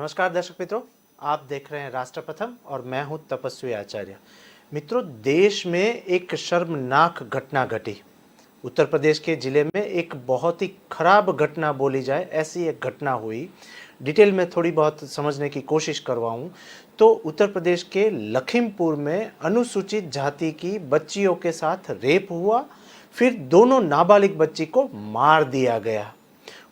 नमस्कार दर्शक मित्रों, आप देख रहे हैं राष्ट्र प्रथम और मैं हूं तपस्वी आचार्य। मित्रों, देश में एक शर्मनाक घटना घटी। उत्तर प्रदेश के जिले में एक बहुत ही खराब घटना बोली जाए ऐसी एक घटना हुई। डिटेल में थोड़ी बहुत समझने की कोशिश करवाऊं तो उत्तर प्रदेश के लखीमपुर में अनुसूचित जाति की बच्चियों के साथ रेप हुआ, फिर दोनों नाबालिग बच्ची को मार दिया गया।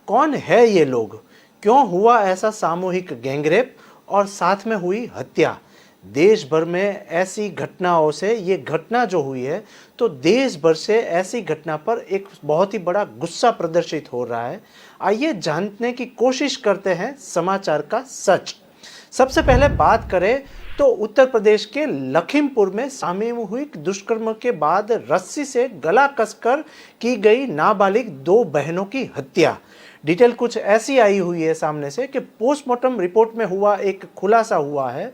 कौन है ये लोग, क्यों हुआ ऐसा सामूहिक गैंगरेप और साथ में हुई हत्या? देश भर में ऐसी घटनाओं से ये घटना जो हुई है, तो देश भर से ऐसी घटना पर एक बहुत ही बड़ा गुस्सा प्रदर्शित हो रहा है। आइए जानने की कोशिश करते हैं समाचार का सच। सबसे पहले बात करें तो उत्तर प्रदेश के लखीमपुर में सामूहिक दुष्कर्म के बाद रस्सी से गला कसकर की गई नाबालिग दो बहनों की हत्या। डिटेल कुछ ऐसी आई हुई है सामने से कि पोस्टमार्टम रिपोर्ट में हुआ एक खुलासा हुआ है।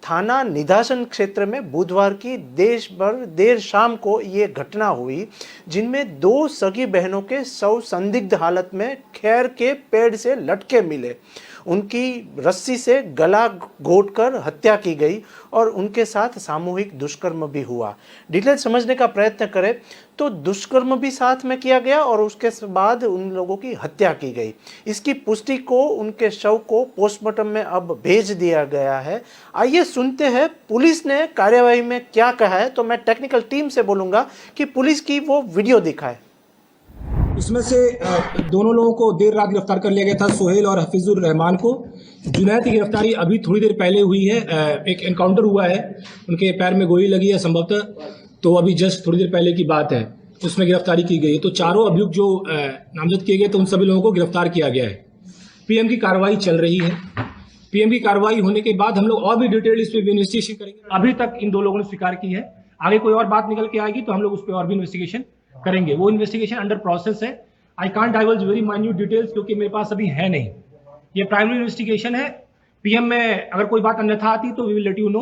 थाना निधासन क्षेत्र में बुधवार की देर शाम को ये घटना हुई, जिनमें दो सगी बहनों के शव संदिग्ध हालत में खैर के पेड़ से लटके मिले। उनकी रस्सी से गला घोंटकर हत्या की गई और उनके साथ सामूहिक दुष्कर्म भी हुआ। डिटेल समझने का प्रयत्न करें तो दुष्कर्म भी साथ में किया गया और उसके बाद उन लोगों की हत्या की गई। इसकी पुष्टि को उनके शव को पोस्टमार्टम में अब भेज दिया गया है। आइए सुनते हैं पुलिस ने कार्यवाही में क्या कहा है। तो मैं टेक्निकल टीम से बोलूंगा कि पुलिस की वो वीडियो दिखाए। इसमें से दोनों लोगों को देर रात गिरफ्तार कर लिया गया था, सोहेल और हफीजुर रहमान को। जुनैद की गिरफ्तारी अभी थोड़ी देर पहले हुई है। एक एनकाउंटर हुआ है, उनके पैर में गोली लगी है संभवतः, तो अभी जस्ट थोड़ी देर पहले की बात है, उसमें गिरफ्तारी की गई है। तो चारों अभियुक्त जो नामजद किए गए तो उन सभी लोगों को गिरफ्तार किया गया है। पीएम की कार्रवाई चल रही है। पीएम की कार्रवाई होने के बाद हम लोग और भी डिटेल इस पर इन्वेस्टिगेशन करेंगे। अभी तक इन दो लोगों ने स्वीकार की है, आगे कोई और बात निकल के आएगी तो हम लोग उस पर और भी इन्वेस्टिगेशन करेंगे। वो इन्वेस्टिगेशन अंडर प्रोसेस है। I can't diverge very minute details क्योंकि मेरे पास अभी है नहीं। ये प्राइमरी इन्वेस्टिगेशन है। पीएम में अगर कोई बात अन्यथा आती तो we will let you know.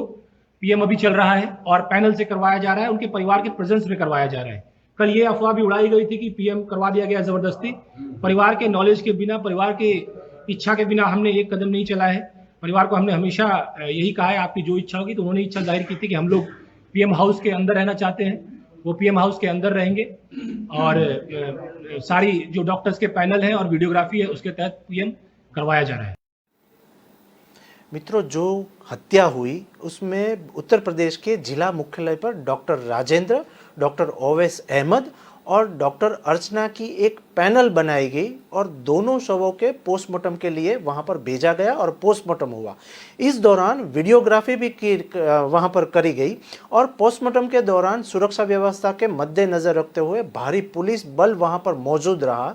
PM अभी चल रहा है और पैनल से करवाया जा रहा है, उनके परिवार के प्रेजेंस में करवाया जा रहा है। कल ये अफवाह भी उड़ाई गई थी कि पीएम करवा दिया गया जबरदस्ती। परिवार के नॉलेज के बिना, परिवार के इच्छा के बिना हमने एक कदम नहीं चला है। परिवार को हमने हमेशा यही कहा है आपकी जो इच्छा होगी, तो उन्होंने इच्छा जाहिर की थी कि हम लोग पीएम हाउस के अंदर रहना चाहते हैं। वो पीएम हाउस के अंदर रहेंगे और सारी जो डॉक्टर्स के पैनल हैं और वीडियोग्राफी है उसके तहत पीएम करवाया जा रहा है। मित्रों, जो हत्या हुई उसमें उत्तर प्रदेश के जिला मुख्यालय पर डॉक्टर राजेंद्र, डॉक्टर ओवैस अहमद और डॉक्टर अर्चना की एक पैनल बनाई गई और दोनों शवों के पोस्टमार्टम के लिए वहां पर भेजा गया और पोस्टमार्टम हुआ। इस दौरान वीडियोग्राफी भी वहां पर करी गई और पोस्टमार्टम के दौरान सुरक्षा व्यवस्था के मद्देनजर रखते हुए भारी पुलिस बल वहां पर मौजूद रहा।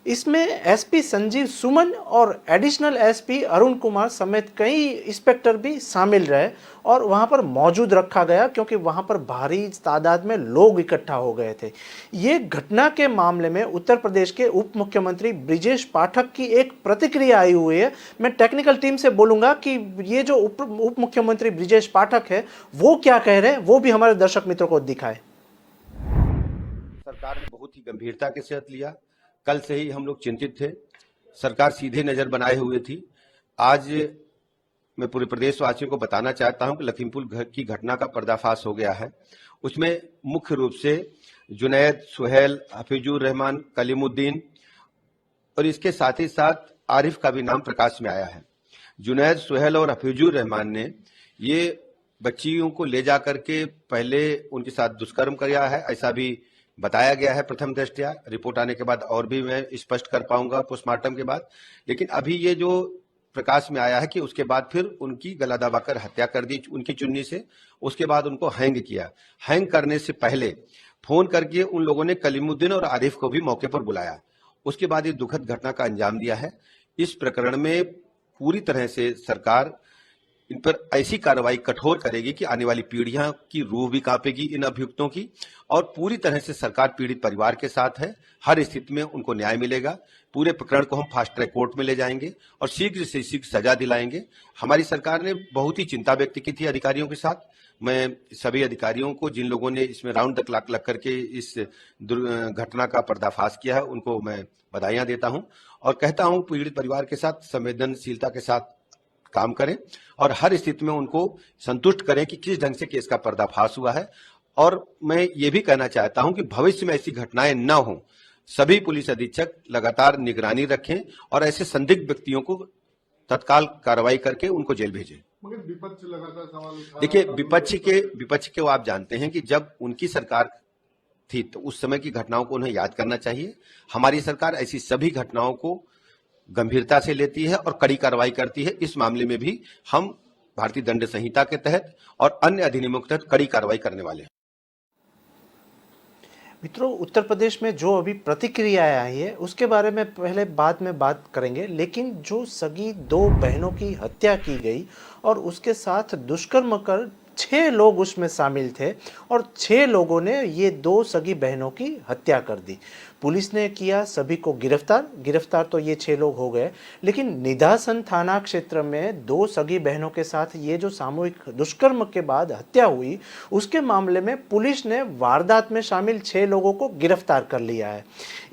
इसमें एसपी संजीव सुमन और एडिशनल एसपी अरुण कुमार समेत कई इंस्पेक्टर भी शामिल रहे और वहां पर मौजूद रखा गया क्योंकि वहां पर भारी तादाद में लोग इकट्ठा हो गए थे। ये घटना के मामले में उत्तर प्रदेश के उप मुख्यमंत्री ब्रिजेश पाठक की एक प्रतिक्रिया आई हुई है। मैं टेक्निकल टीम से बोलूंगा कि ये जो उप मुख्यमंत्री ब्रिजेश पाठक है वो क्या कह रहे हैं, वो भी हमारे दर्शक मित्रों को दिखाए। सरकार ने बहुत ही गंभीरता के साथ लिया। कल से ही हम लोग चिंतित थे, सरकार सीधे नजर बनाए हुए थी। आज मैं पूरे प्रदेशवासियों को बताना चाहता हूं कि लखीमपुर की घटना का पर्दाफाश हो गया है। उसमें मुख्य रूप से जुनैद, सुहेल, हफीजुर रहमान, कलीमुद्दीन और इसके साथ ही साथ आरिफ का भी नाम प्रकाश में आया है। जुनैद, सुहेल और हफीजुर रहमान ने ये बच्चियों को ले जाकर के पहले उनके साथ दुष्कर्म किया है, ऐसा भी बताया गया है प्रथम दृष्टया। रिपोर्ट आने के बाद और भी मैं स्पष्ट कर पाऊंगा पोस्टमार्टम के बाद। लेकिन अभी ये जो प्रकाश में आया है कि उसके बाद फिर उनकी गला दबाकर हत्या कर दी उनकी चुन्नी से। उसके बाद उनको हैंग किया। हैंग करने से पहले फोन करके उन लोगों ने कलीमुद्दीन और आरिफ को भी मौके पर बुलाया। उसके बाद ये दुखद घटना का अंजाम दिया है। इस प्रकरण में पूरी तरह से सरकार इन पर ऐसी कार्रवाई कठोर करेगी कि आने वाली पीढ़ियां की रूह भी कांपेगी इन अभियुक्तों की। और पूरी तरह से सरकार पीड़ित परिवार के साथ है। हर स्थिति में उनको न्याय मिलेगा। पूरे प्रकरण को हम फास्ट ट्रैक कोर्ट में ले जाएंगे और शीघ्र से शीघ्र सजा दिलाएंगे। हमारी सरकार ने बहुत ही चिंता व्यक्त की थी अधिकारियों के साथ। मैं सभी अधिकारियों को, जिन लोगों ने इसमें राउंड द क्लॉक लग करके इस घटना का पर्दाफाश किया है, उनको मैं बधाइयां देता हूं और कहता हूं पीड़ित परिवार के साथ संवेदनशीलता के साथ काम करें और हर स्थिति में उनको संतुष्ट करें कि किस ढंग से केस का पर्दाफाश हुआ है। और मैं ये भी कहना चाहता हूं कि भविष्य में ऐसी घटनाएं न हो, सभी पुलिस अधीक्षक लगातार निगरानी रखें और ऐसे संदिग्ध व्यक्तियों को तत्काल कार्रवाई करके उनको जेल भेजें। मगर विपक्ष लगातार सवाल उठा देखिए, विपक्ष के वो आप जानते हैं कि जब उनकी सरकार थी तो उस समय की घटनाओं को उन्हें याद करना चाहिए। हमारी सरकार ऐसी सभी घटनाओं को गंभीरता से लेती है और कड़ी कार्रवाई करती है। इस मामले में भी हम भारतीय दंड संहिता के तहत और अन्य अधिनियमों के तहत कड़ी कार्रवाई करने वाले हैं। मित्रों, उत्तर प्रदेश में जो अभी प्रतिक्रियाएं आई है उसके बारे में पहले बाद में बात करेंगे, लेकिन जो सगी दो बहनों की हत्या की गई और उसके साथ दुष्कर्म कर 6 लोग उसमें शामिल थे और 6 लोगों ने ये दो सगी बहनों की हत्या कर दी। पुलिस ने किया सभी को गिरफ्तार तो ये 6 लोग हो गए, लेकिन निधासन थाना क्षेत्र में 2 सगी बहनों के साथ ये जो सामूहिक दुष्कर्म के बाद हत्या हुई, उसके मामले में पुलिस ने वारदात में शामिल 6 लोगों को गिरफ्तार कर लिया है।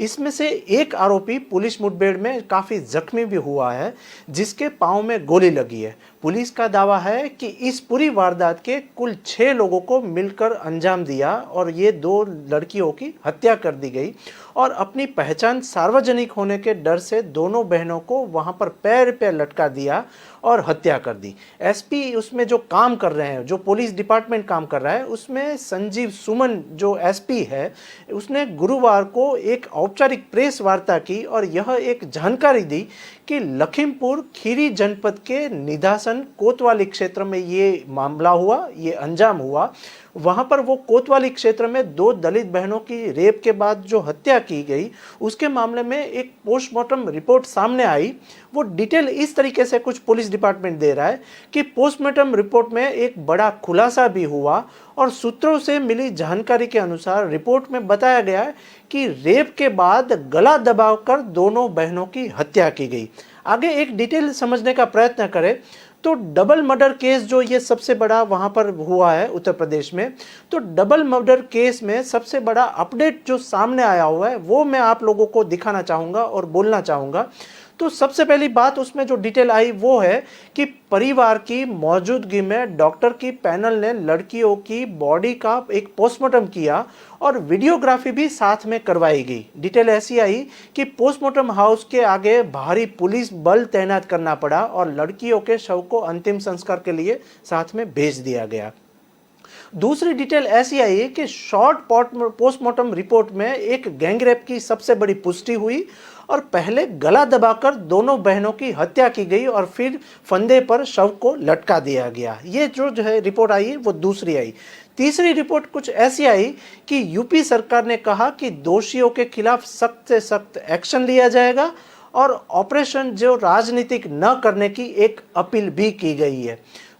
इसमें से एक आरोपी पुलिस मुठभेड़ में काफ़ी जख्मी भी हुआ है, जिसके पाँव में गोली लगी है। पुलिस का दावा है कि इस पूरी वारदात के कुल 6 लोगों को मिलकर अंजाम दिया और ये 2 लड़कियों की हत्या कर दी गई और अपनी पहचान सार्वजनिक होने के डर से दोनों बहनों को वहां पर पैर पे लटका दिया और हत्या कर दी। एसपी उसमें जो काम कर रहे हैं, जो पुलिस डिपार्टमेंट काम कर रहा है, उसमें संजीव सुमन जो एसपी है, उसने गुरुवार को एक औपचारिक प्रेस वार्ता की और यह एक जानकारी दी कि लखीमपुर खीरी जनपद के निधासन कोतवाली क्षेत्र में ये मामला हुआ, ये अंजाम हुआ। वहाँ पर वो कोतवाली क्षेत्र में 2 दलित बहनों की रेप के बाद जो हत्या की गई, उसके मामले में एक पोस्टमार्टम रिपोर्ट सामने आई। वो डिटेल इस तरीके से कुछ पुलिस डिपार्टमेंट दे रहा है कि पोस्टमार्टम रिपोर्ट में एक बड़ा खुलासा भी हुआ और सूत्रों से मिली जानकारी के अनुसार रिपोर्ट में बताया गया है कि रेप के बाद गला दबाकर दोनों बहनों की हत्या की गई। आगे एक डिटेल समझने का प्रयत्न करें तो डबल मर्डर केस जो ये सबसे बड़ा वहाँ पर हुआ है उत्तर प्रदेश में, तो डबल मर्डर केस में सबसे बड़ा अपडेट जो सामने आया हुआ है वो मैं आप लोगों को दिखाना चाहूँगा और बोलना चाहूँगा। तो सबसे पहली बात उसमें जो डिटेल आई वो है कि परिवार की मौजूदगी में डॉक्टर की पैनल ने लड़कियों की बॉडी का एक पोस्टमार्टम किया और वीडियोग्राफी भी साथ में करवाई गई। डिटेल ऐसी आई कि पोस्टमार्टम हाउस के आगे भारी पुलिस बल तैनात करना पड़ा और लड़कियों के शव को अंतिम संस्कार के लिए साथ में भेज दिया गया। दूसरी डिटेल ऐसी आई है कि शॉर्ट पोस्टमार्टम रिपोर्ट में एक गैंगरेप की सबसे बड़ी पुष्टि हुई और पहले गला दबाकर दोनों बहनों की हत्या की गई और फिर फंदे पर शव को लटका दिया गया। ये जो है रिपोर्ट आई है वो दूसरी आई। तीसरी रिपोर्ट कुछ ऐसी आई कि यूपी सरकार ने कहा कि दोषियों के खिलाफ सख्त से सख्त एक्शन लिया जाएगा और ऑपरेशन जो राजनीतिक न करने की एक अपील भी की गई है।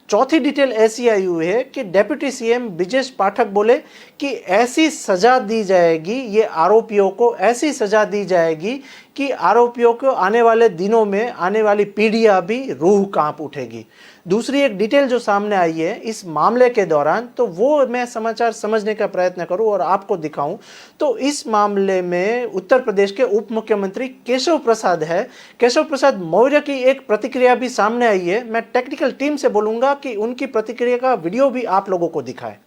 चौथी डिटेल ऐसी आई हुई है कि डिप्टी सीएम ब्रिजेश पाठक बोले कि ऐसी सजा दी जाएगी, ये आरोपियों को ऐसी सजा दी जाएगी कि आरोपियों को आने वाले दिनों में आने वाली पीढ़ियां भी रूह कांप उठेगी। दूसरी एक डिटेल जो सामने आई है इस मामले के दौरान, तो वो मैं समाचार समझने का प्रयत्न करूं और आपको दिखाऊं, तो इस मामले में उत्तर प्रदेश के उप मुख्यमंत्री केशव प्रसाद है, केशव प्रसाद मौर्य की एक प्रतिक्रिया भी सामने आई है। मैं टेक्निकल टीम से बोलूंगा कि उनकी प्रतिक्रिया का वीडियो भी आप लोगों को दिखाए।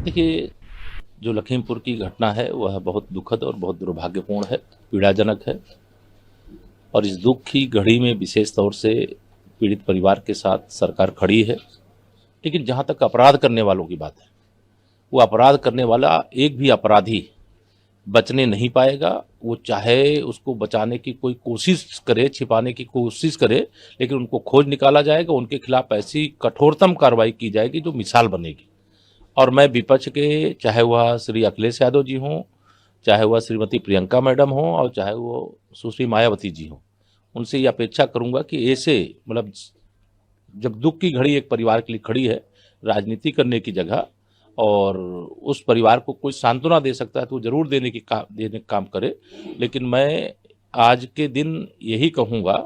देखिए, जो लखीमपुर की घटना है वह बहुत दुखद और बहुत दुर्भाग्यपूर्ण है, पीड़ाजनक है और इस दुख की घड़ी में विशेष तौर से पीड़ित परिवार के साथ सरकार खड़ी है। लेकिन जहाँ तक अपराध करने वालों की बात है, वो अपराध करने वाला एक भी अपराधी बचने नहीं पाएगा। वो चाहे उसको बचाने की कोई कोशिश करे, छिपाने की कोशिश करे, लेकिन उनको खोज निकाला जाएगा, उनके खिलाफ ऐसी कठोरतम कार्रवाई की जाएगी जो मिसाल बनेगी। और मैं विपक्ष के, चाहे वह श्री अखिलेश यादव जी हों, चाहे वह श्रीमती प्रियंका मैडम हों और चाहे वो सुश्री मायावती जी हों, उनसे ये अपेक्षा करूंगा कि ऐसे मतलब जब दुख की घड़ी एक परिवार के लिए खड़ी है, राजनीति करने की जगह और उस परिवार को कोई सांत्वना दे सकता है तो वो जरूर देने का काम करे। लेकिन मैं आज के दिन यही कहूँगा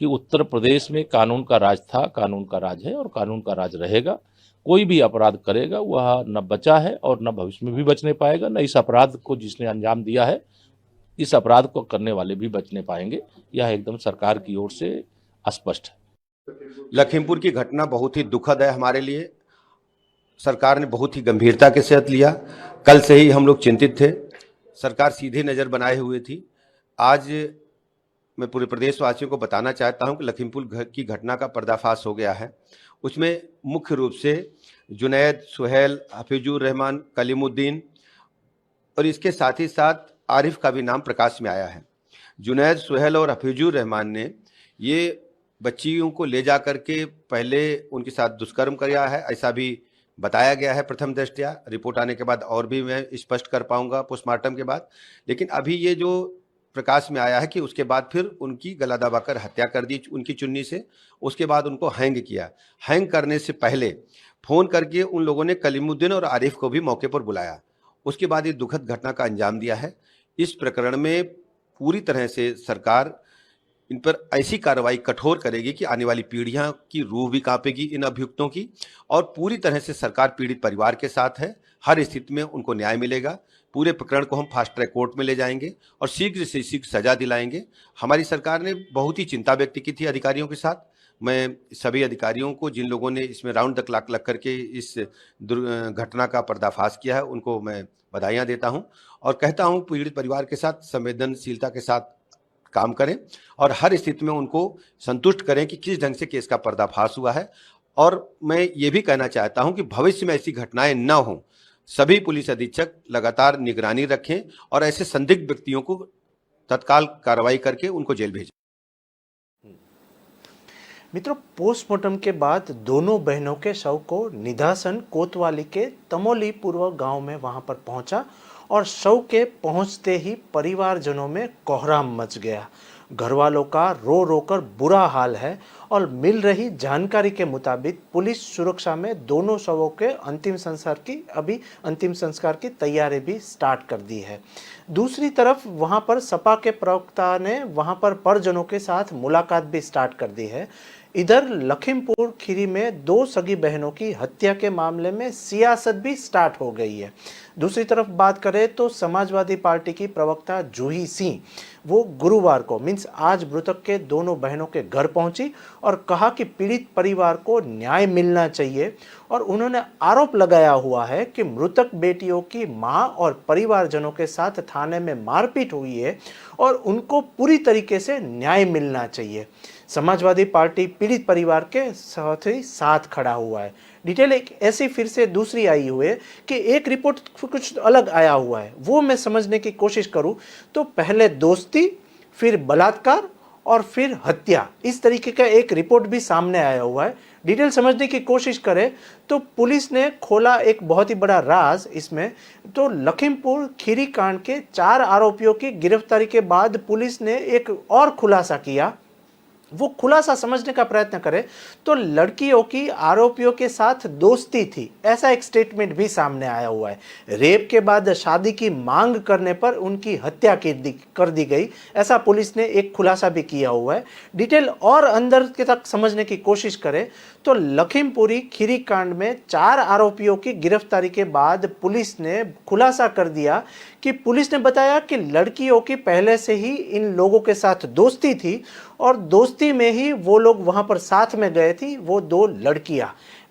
कि उत्तर प्रदेश में कानून का राज था, कानून का राज है और कानून का राज रहेगा। कोई भी अपराध करेगा वह न बचा है और न भविष्य में भी बचने पाएगा, न इस अपराध को जिसने अंजाम दिया है इस अपराध को करने वाले भी बचने पाएंगे। यह एकदम सरकार की ओर से स्पष्ट है। लखीमपुर की घटना बहुत ही दुखद है हमारे लिए। सरकार ने बहुत ही गंभीरता के साथ लिया। कल से ही हम लोग चिंतित थे। सरकार सीधे नजर बनाए हुए थी। आज मैं पूरे प्रदेशवासियों को बताना चाहता हूं कि लखीमपुर की घटना का पर्दाफाश हो गया है। उसमें मुख्य रूप से जुनैद, सुहेल, हफीजुर रहमान, कलीमुद्दीन और इसके साथ ही साथ आरिफ का भी नाम प्रकाश में आया है। जुनैद, सुहेल और हफीजुर रहमान ने ये बच्चियों को ले जा करके पहले उनके साथ दुष्कर्म किया है, ऐसा भी बताया गया है प्रथम दृष्टया। रिपोर्ट आने के बाद और भी मैं स्पष्ट कर पाऊंगा पोस्टमार्टम के बाद। लेकिन अभी ये जो प्रकाश में आया है कि उसके बाद फिर उनकी गला दबाकर हत्या कर दी उनकी चुन्नी से। उसके बाद उनको हैंग किया। हैंग करने से पहले फोन करके उन लोगों ने कलीमुद्दीन और आरिफ को भी मौके पर बुलाया। उसके बाद ये दुखद घटना का अंजाम दिया है। इस प्रकरण में पूरी तरह से सरकार इन पर ऐसी कार्रवाई कठोर करेगी कि आने वाली पीढ़ियां की रूह भी कांपेगी इन अभियुक्तों की। और पूरी तरह से सरकार पीड़ित परिवार के साथ है। हर स्थिति में उनको न्याय मिलेगा। पूरे प्रकरण को हम फास्ट ट्रैक कोर्ट में ले जाएंगे और शीघ्र से शीघ्र सजा दिलाएंगे। हमारी सरकार ने बहुत ही चिंता व्यक्त की थी अधिकारियों के साथ। मैं सभी अधिकारियों को, जिन लोगों ने इसमें राउंड द क्लॉक लग करके इस घटना का पर्दाफाश किया है, उनको मैं बधाइयाँ देता हूँ और कहता हूँ पीड़ित परिवार के साथ संवेदनशीलता के साथ काम करें और हर स्थिति में उनको संतुष्ट करें कि किस ढंग से केस का पर्दाफाश हुआ है। और मैं ये भी कहना चाहता हूं कि भविष्य में ऐसी घटनाएं न हों। सभी पुलिस अधीक्षक लगातार निगरानी रखें और ऐसे संदिग्ध व्यक्तियों को तत्काल कार्रवाई करके उनको जेल भेजें। मित्रों, पोस्टमार्टम के बाद दोनों बहनों के शव को निधासन कोतवाली के तमोली पूर्व गांव में वहां पर पहुंचा और शव के पहुंचते ही परिवारजनों में कोहराम मच गया। घर वालों का रो रो कर बुरा हाल है और मिल रही जानकारी के मुताबिक पुलिस सुरक्षा में दोनों शवों के अंतिम संस्कार की तैयारी भी स्टार्ट कर दी है। दूसरी तरफ वहां पर सपा के प्रवक्ता ने वहां पर परिजनों के साथ मुलाकात भी स्टार्ट कर दी है। इधर लखीमपुर खीरी में दो सगी बहनों की हत्या के मामले में सियासत भी स्टार्ट हो गई है। दूसरी तरफ बात करें तो समाजवादी पार्टी की प्रवक्ता जूही सिंह वो गुरुवार को आज मृतक के दोनों बहनों के घर पहुंची और कहा कि पीड़ित परिवार को न्याय मिलना चाहिए। और उन्होंने आरोप लगाया हुआ है कि मृतक बेटियों की मां और परिवारजनों के साथ थाने में मारपीट हुई है और उनको पूरी तरीके से न्याय मिलना चाहिए। समाजवादी पार्टी पीड़ित परिवार के साथ खड़ा हुआ है। डिटेल एक ऐसी फिर से दूसरी आई हुई है कि एक रिपोर्ट कुछ अलग आया हुआ है, वो मैं समझने की कोशिश करूं तो पहले दोस्ती, फिर बलात्कार और फिर हत्या, इस तरीके का एक रिपोर्ट भी सामने आया हुआ है। डिटेल समझने की कोशिश करें तो पुलिस ने खोला एक बहुत ही बड़ा राज इसमें। तो लखीमपुर खीरी कांड के 4 आरोपियों की गिरफ्तारी के बाद पुलिस ने एक और खुलासा किया। वो खुलासा समझने का प्रयत्न करें तो लड़कियों की आरोपियों के साथ दोस्ती थी, ऐसा एक स्टेटमेंट भी सामने आया हुआ है। रेप के बाद शादी की मांग करने पर उनकी हत्या कर दी गई, ऐसा पुलिस ने एक खुलासा भी किया हुआ है। डिटेल और अंदर के तक समझने की कोशिश करें तो लखीमपुरी खीरी कांड में 4 आरोपियों की गिरफ्तारी के बाद पुलिस ने खुलासा कर दिया कि पुलिस ने बताया कि लड़कियों की पहले से ही इन लोगों के साथ दोस्ती थी और दोस्ती में ही वो लोग वहां पर साथ में गए थी, वो 2 लड़कियां।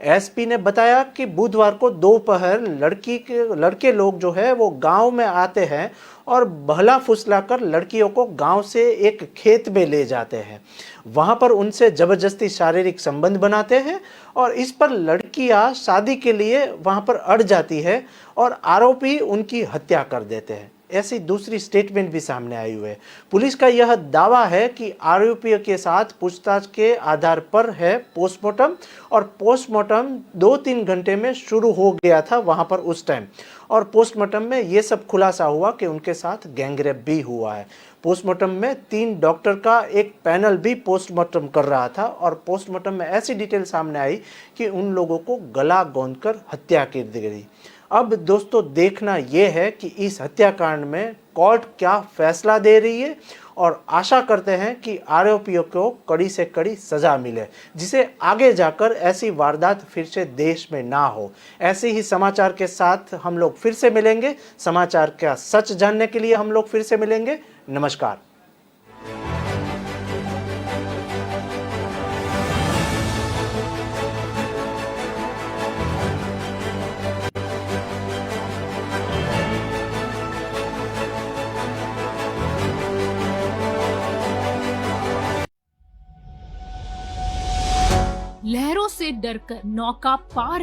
एसपी ने बताया कि बुधवार को दोपहर लड़के लोग जो है वो गांव में आते हैं और बहला फुसला कर लड़कियों को गांव से एक खेत में ले जाते हैं। वहां पर उनसे जबरदस्ती शारीरिक संबंध बनाते हैं और इस पर लड़कियां शादी के लिए वहां पर अड़ जाती है और आरोपी उनकी हत्या कर देते हैं। ऐसी दूसरी स्टेटमेंट भी सामने आई हुई है। पुलिस का यह दावा है कि आरोपियों के साथ पूछताछ के आधार पर है पोस्टमार्टम और पोस्टमार्टम 2-3 घंटे में शुरू हो गया था वहां पर उस टाइम। और पोस्टमार्टम में यह सब खुलासा हुआ कि उनके साथ गैंगरेप भी हुआ है। पोस्टमार्टम में 3 डॉक्टर का एक पैनल भी पोस्टमार्टम कर रहा था और पोस्टमार्टम में ऐसी डिटेल सामने आई कि उन लोगों को गला गोंदकर हत्या कर दी गई। अब दोस्तों देखना यह है कि इस हत्याकांड में कोर्ट क्या फैसला दे रही है और आशा करते हैं कि आरोपियों को कड़ी से कड़ी सजा मिले, जिसे आगे जाकर ऐसी वारदात फिर से देश में ना हो। ऐसे ही समाचार के साथ हम लोग फिर से मिलेंगे। समाचार का सच जानने के लिए हम लोग फिर से मिलेंगे। नमस्कार। से डरकर नौका पार